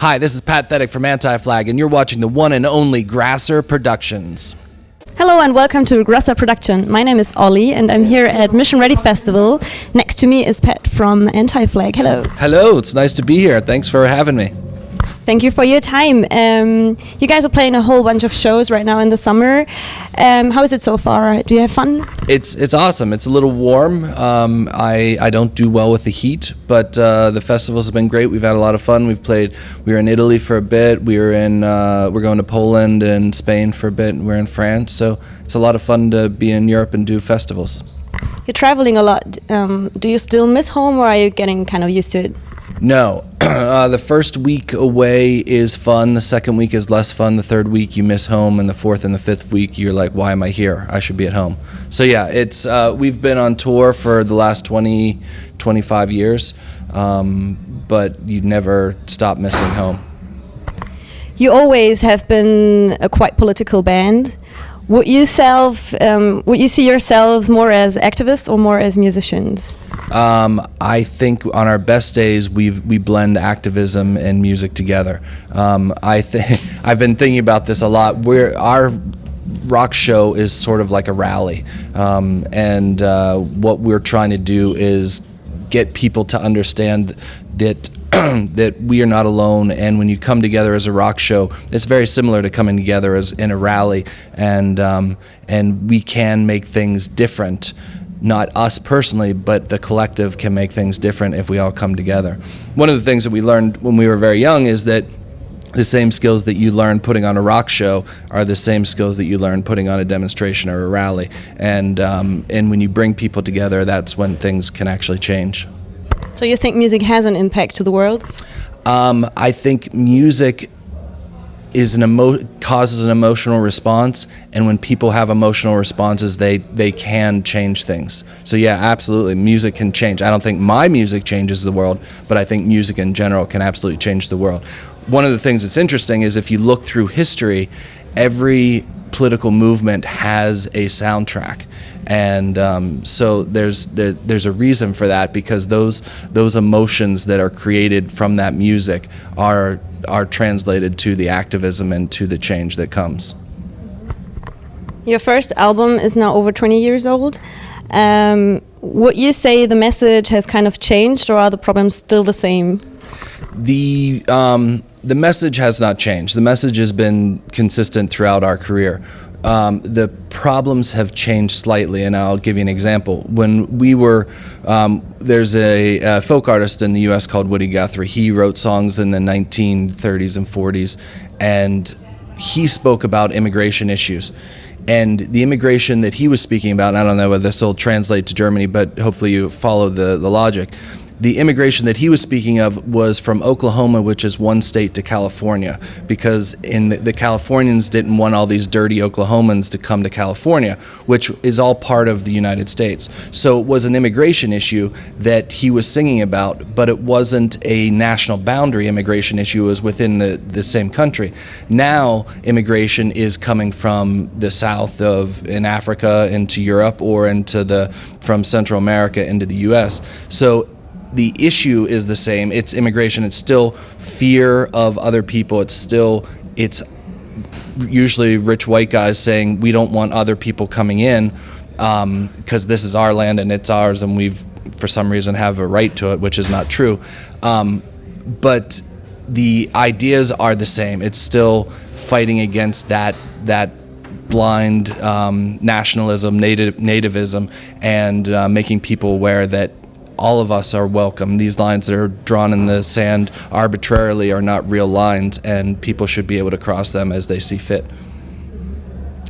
Hi, this is Pat Thetic from Anti-Flag, and you're watching the one and only Grasser Productions. Hello and welcome to Grasser Production. My name is Ollie and I'm here at Mission Ready Festival. Next to me is Pat from Anti-Flag. Hello. Hello, it's nice to be here. Thanks for having me. Thank you for your time. You guys are playing a whole bunch of shows right now in the summer. How is it so far? Do you have fun? It's awesome. It's a little warm. I don't do well with the heat, but the festivals have been great. We've had a lot of fun. We were in Italy for a bit. We're going to Poland and Spain for a bit, and we're in France. So it's a lot of fun to be in Europe and do festivals. You're traveling a lot. Do you still miss home, or are you getting kind of used to it? No. The first week away is fun. The second week is less fun. The third week you miss home, and the fourth and the fifth week you're like, why am I here? I should be at home. So yeah, it's we've been on tour for the last 25 years, but you never stop missing home. You always have been a quite political band. Would you see yourselves more as activists or more as musicians? I think on our best days we blend activism and music together. I've been thinking about this a lot. Our rock show is sort of like a rally, and what we're trying to do is get people to understand that that we are not alone, and when you come together as a rock show, it's very similar to coming together as in a rally, and we can make things different. Not us personally, but the collective can make things different if we all come together. One of the things that we learned when we were very young is that the same skills that you learn putting on a rock show are the same skills that you learn putting on a demonstration or a rally, and when you bring people together, that's when things can actually change. So you think music has an impact to the world? I think music is causes an emotional response, and when people have emotional responses, they can change things. So yeah, absolutely, music can change. I don't think my music changes the world, but I think music in general can absolutely change the world. One of the things that's interesting is if you look through history, every political movement has a soundtrack, and so there's a reason for that, because those emotions that are created from that music are translated to the activism and to the change that comes. Your first album is now over 20 years old. Would you say the message has kind of changed, or are the problems still the same? The message has not changed. The message has been consistent throughout our career. The problems have changed slightly, and I'll give you an example. When we were, there's a folk artist in the U.S. called Woody Guthrie. He wrote songs in the 1930s and 40s, and he spoke about immigration issues. And the immigration that he was speaking about, and I don't know whether this will translate to Germany, but hopefully you follow the logic. The immigration that he was speaking of was from Oklahoma, which is one state, to California, because the Californians didn't want all these dirty Oklahomans to come to California, which is all part of the United States. So it was an immigration issue that he was singing about, but it wasn't a national boundary immigration issue. It was within the same country. Now immigration is coming from the south in Africa into Europe, or from Central America into the U.S. So the issue is the same. It's immigration. It's still fear of other people. It's usually rich white guys saying we don't want other people coming in because this is our land and it's ours, and we've for some reason have a right to it, which is not true. But the ideas are the same. It's still fighting against that blind nationalism, nativism, and making people aware that all of us are welcome. These lines that are drawn in the sand arbitrarily are not real lines, and people should be able to cross them as they see fit.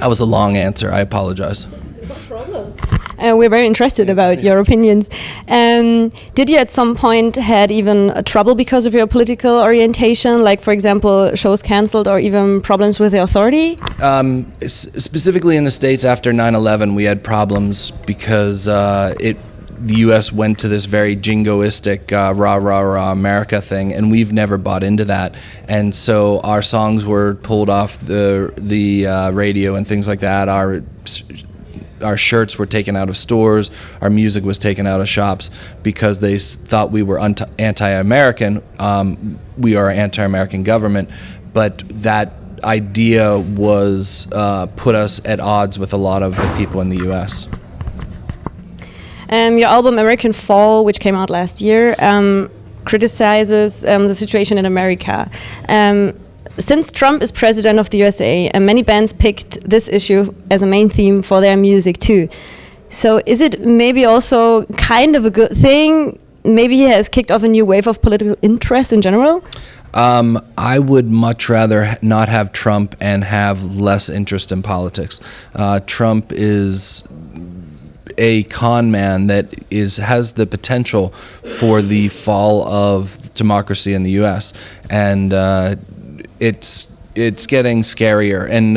That was a long answer. I apologize. No problem. We're very interested about your opinions. Did you at some point had even trouble because of your political orientation, like for example shows cancelled or even problems with the authority? Specifically in the States after 9/11, we had problems because the U.S. went to this very jingoistic rah, rah, rah America thing, and we've never bought into that. And so our songs were pulled off the radio and things like that. our shirts were taken out of stores, our music was taken out of shops because they thought we were anti-American. We are an anti-American government, but that idea was put us at odds with a lot of the people in the U.S. Your album American Fall, which came out last year, criticizes the situation in America. Since Trump is president of the USA, many bands picked this issue as a main theme for their music too. So is it maybe also kind of a good thing? Maybe he has kicked off a new wave of political interest in general? I would much rather not have Trump and have less interest in politics. Trump is a con man that has the potential for the fall of democracy in the U.S. and it's getting scarier. And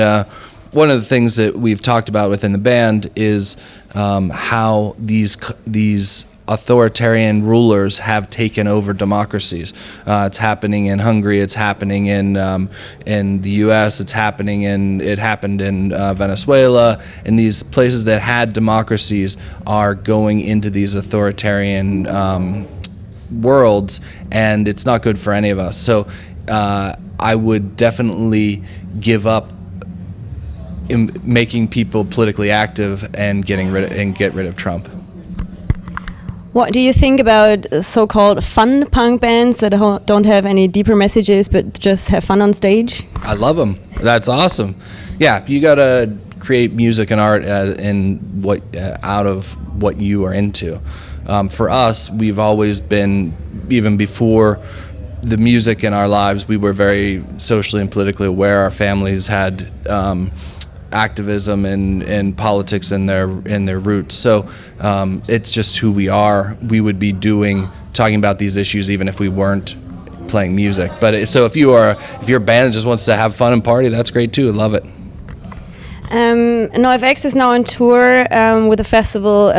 one of the things that we've talked about within the band is how these authoritarian rulers have taken over democracies. It's happening in Hungary. It's happening in the U.S. It happened in Venezuela. And these places that had democracies are going into these authoritarian worlds, and it's not good for any of us. So I would definitely give up in making people politically active and get rid of Trump. What do you think about so-called fun punk bands that don't have any deeper messages but just have fun on stage? I love them. That's awesome. Yeah, you gotta create music and art out of what you are into. For us, we've always been, even before the music in our lives, we were very socially and politically aware. Our families had activism and politics in their roots. So it's just who we are. We would be talking about these issues even if we weren't playing music. But so if your band just wants to have fun and party, that's great too. Love it. NOFX is now on tour with the festival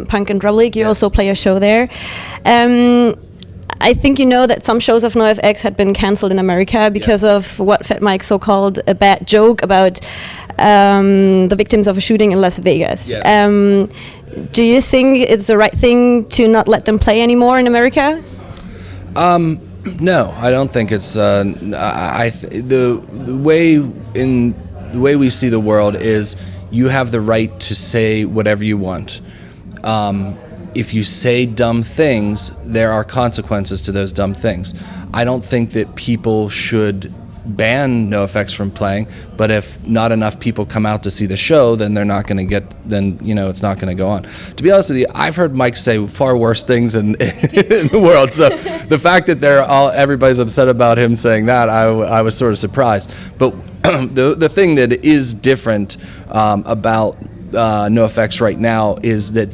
Punk and Drum League. You also play a show there. I think you know that some shows of NOFX had been cancelled in America because of what Fat Mike so-called a bad joke about the victims of a shooting in Las Vegas. Yes. Do you think it's the right thing to not let them play anymore in America? No, I don't think it's. The way we see the world is you have the right to say whatever you want. If you say dumb things, there are consequences to those dumb things. I don't think that people should ban NOFX from playing, but if not enough people come out to see the show, then they're not going to it's not going to go on. To be honest with you, I've heard Mike say far worse things in the world. So the fact that everybody's upset about him saying that, I was sort of surprised. But the thing that is different about NOFX right now is that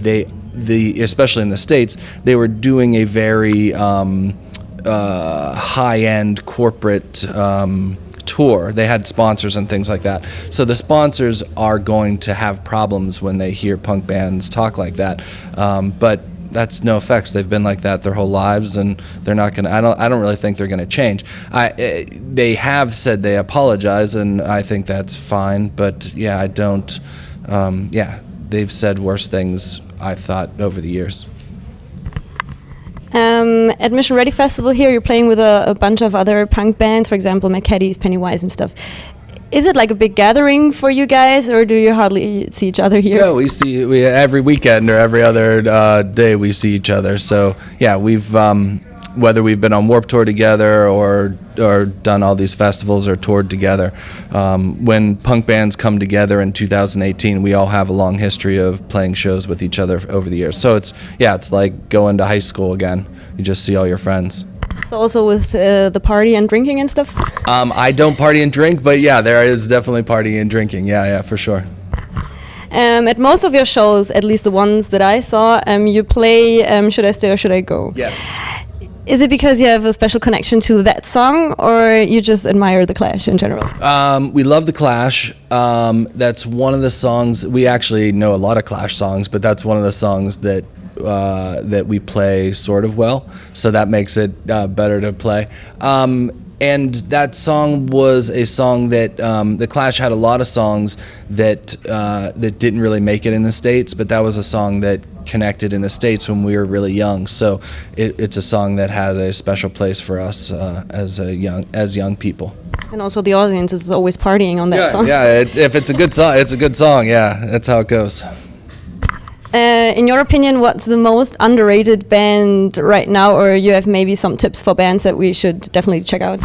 especially in the States, they were doing a very high-end corporate tour. They had sponsors and things like that. So the sponsors are going to have problems when they hear punk bands talk like that. But that's NOFX. They've been like that their whole lives, and they're not going to. I don't really think they're going to change. They have said they apologize, and I think that's fine. But yeah, I don't. They've said worse things, I've thought, over the years. At Mission Ready Festival here, you're playing with a bunch of other punk bands, for example, Macaddies, Pennywise and stuff. Is it like a big gathering for you guys, or do you hardly see each other here? No, we every weekend or every other day we see each other. So yeah, we've whether we've been on Warped Tour together or done all these festivals or toured together. When punk bands come together in 2018, we all have a long history of playing shows with each other over the years. So it's like going to high school again. You just see all your friends. So also with the party and drinking and stuff? I don't party and drink, but yeah, there is definitely partying and drinking. Yeah, for sure. At most of your shows, at least the ones that I saw, you play Should I Stay or Should I Go? Yes. Is it because you have a special connection to that song, or you just admire The Clash in general? We love The Clash. That's one of the songs, we actually know a lot of Clash songs, but that's one of the songs that that we play sort of well, so that makes it better to play. And that song was a song that the Clash had a lot of songs that didn't really make it in the States, but that was a song that connected in the States when we were really young. So it's a song that had a special place for us as young people. And also the audience is always partying on that song. Yeah, if it's a good song, it's a good song. Yeah, that's how it goes. In your opinion, what's the most underrated band right now, or you have maybe some tips for bands that we should definitely check out?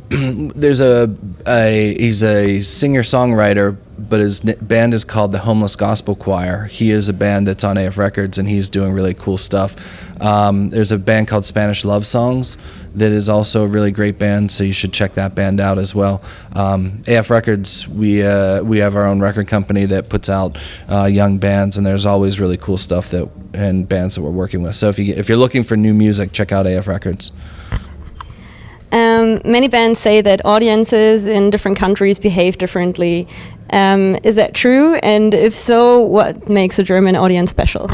There's he's a singer-songwriter, but his band is called the Homeless Gospel Choir. He is a band that's on AF Records, and he's doing really cool stuff. There's a band called Spanish Love Songs that is also a really great band, so you should check that band out as well. AF Records, we have our own record company that puts out young bands, and there's always really cool stuff and bands that we're working with. So if you're looking for new music, check out AF Records. Many bands say that audiences in different countries behave differently. Is that true? And if so, what makes a German audience special?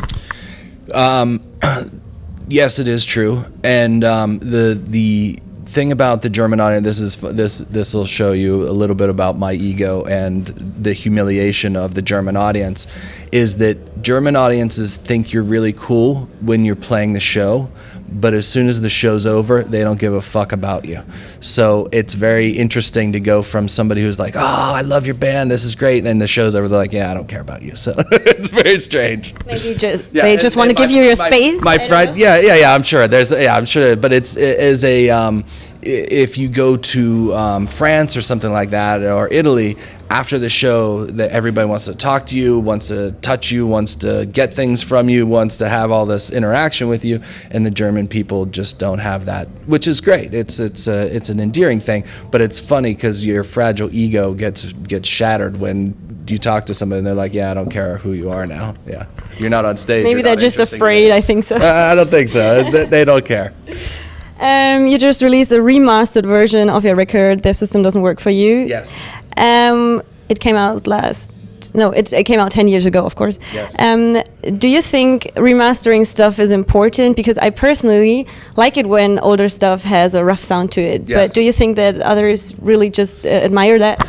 Yes, it is true. And the thing about the German audience, this will show you a little bit about my ego and the humiliation of the German audience, is that German audiences think you're really cool when you're playing the show, but as soon as the show's over, they don't give a fuck about you. So it's very interesting to go from somebody who's like, oh, I love your band, this is great, and then the show's over, they're like, yeah, I don't care about you. So it's very strange. Maybe they just want to give you your space. My friend, I'm sure. I'm sure, but it is a. If you go to France or something like that, or Italy, after the show, that everybody wants to talk to you, wants to touch you, wants to get things from you, wants to have all this interaction with you, and the German people just don't have that, which is great. It's an endearing thing, but it's funny because your fragile ego gets shattered when you talk to somebody and they're like, yeah, I don't care who you are now. Yeah, you're not on stage. Maybe they're just afraid. I think so. I don't think so. They don't care. You just released a remastered version of your record, Their System Doesn't Work For You. Yes. It came out it came out 10 years ago, of course. Yes. Do you think remastering stuff is important? Because I personally like it when older stuff has a rough sound to it. Yes. But do you think that others really just admire that?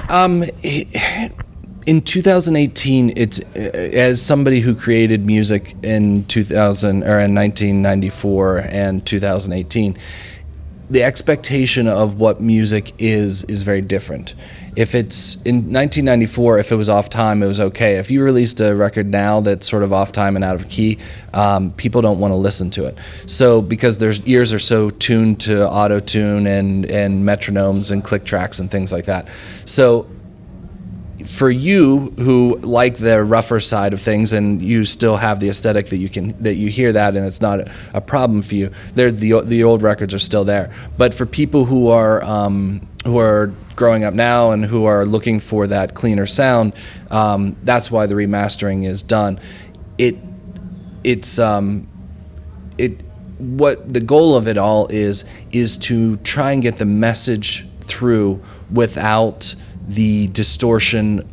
In 2018, it's as somebody who created music in 2000 or in 1994 and 2018, the expectation of what music is very different. If it's in 1994, if it was off time, it was okay. If you released a record now that's sort of off time and out of key, people don't want to listen to it. So because their ears are so tuned to auto tune and metronomes and click tracks and things like that. So for you who like the rougher side of things and you still have the aesthetic that you hear that and it's not a problem for you, the old records are still there. But for people who are growing up now and who are looking for that cleaner sound, that's why the remastering is done. What the goal of it all is to try and get the message through without the distortion,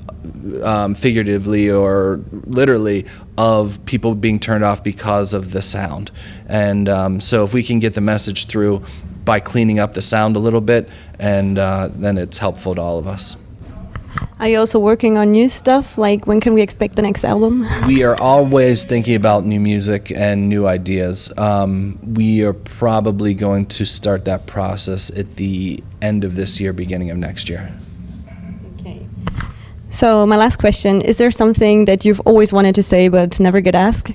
figuratively or literally, of people being turned off because of the sound. And so if we can get the message through by cleaning up the sound a little bit, and then it's helpful to all of us. Are you also working on new stuff? Like, when can we expect the next album? We are always thinking about new music and new ideas. We are probably going to start that process at the end of this year, beginning of next year. So my last question, is there something that you've always wanted to say but never get asked?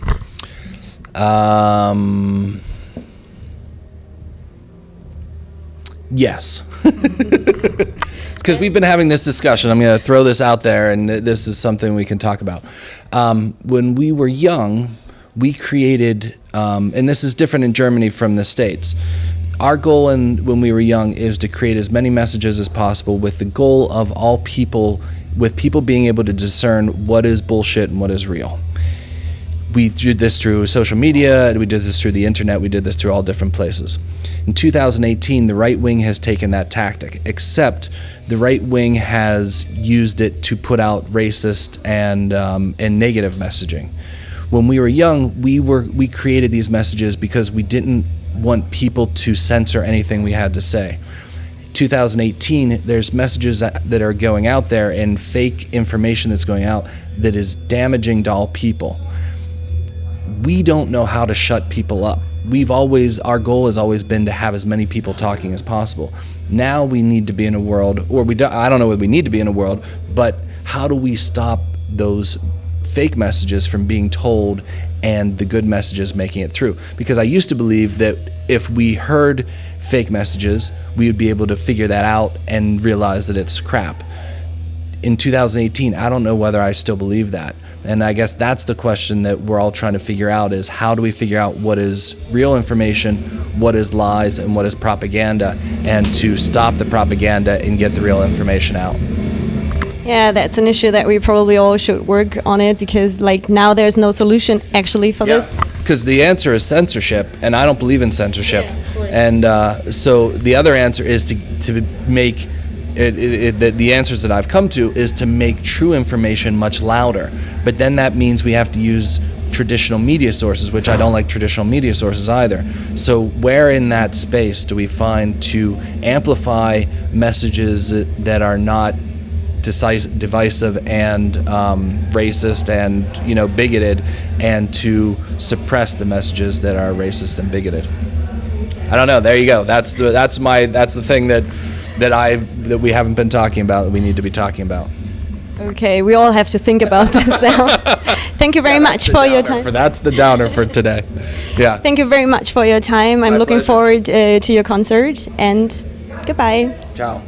Yes. Because we've been having this discussion. I'm going to throw this out there, and this is something we can talk about. When we were young, we created, and this is different in Germany from the States, our goal when we were young is to create as many messages as possible with the goal of with people being able to discern what is bullshit and what is real. We did this through social media, we did this through the internet, we did this through all different places. In 2018, the right wing has taken that tactic, except the right wing has used it to put out racist and negative messaging. when we were young, we created these messages because we didn't want people to censor anything we had to say. 2018, there's messages that are going out there and fake information that's going out that is damaging to all people. We don't know how to shut people up. Our goal has always been to have as many people talking as possible. Now we need to be in a world, I don't know whether we need to be in a world, but how do we stop those fake messages from being told and the good messages making it through? Because I used to believe that if we heard fake messages, we would be able to figure that out and realize that it's crap. In 2018, I don't know whether I still believe that. And I guess that's the question that we're all trying to figure out, is how do we figure out what is real information, what is lies, and what is propaganda, and to stop the propaganda and get the real information out. Yeah, that's an issue that we probably all should work on it, because like now there's no solution actually for this. Because the answer is censorship, and I don't believe in censorship. Yeah, of course. And so the other answer is to make the answers that I've come to is to make true information much louder. But then that means we have to use traditional media sources, which I don't like traditional media sources either. So where in that space do we find to amplify messages that are not divisive and racist and bigoted, and to suppress the messages that are racist and bigoted? I don't know. There you go. That's the thing that we haven't been talking about, that we need to be talking about. Okay, we all have to think about this now. Thank you very much for your time. That's the downer for today. Yeah. Thank you very much for your time. I'm looking forward to your concert, and goodbye. Ciao.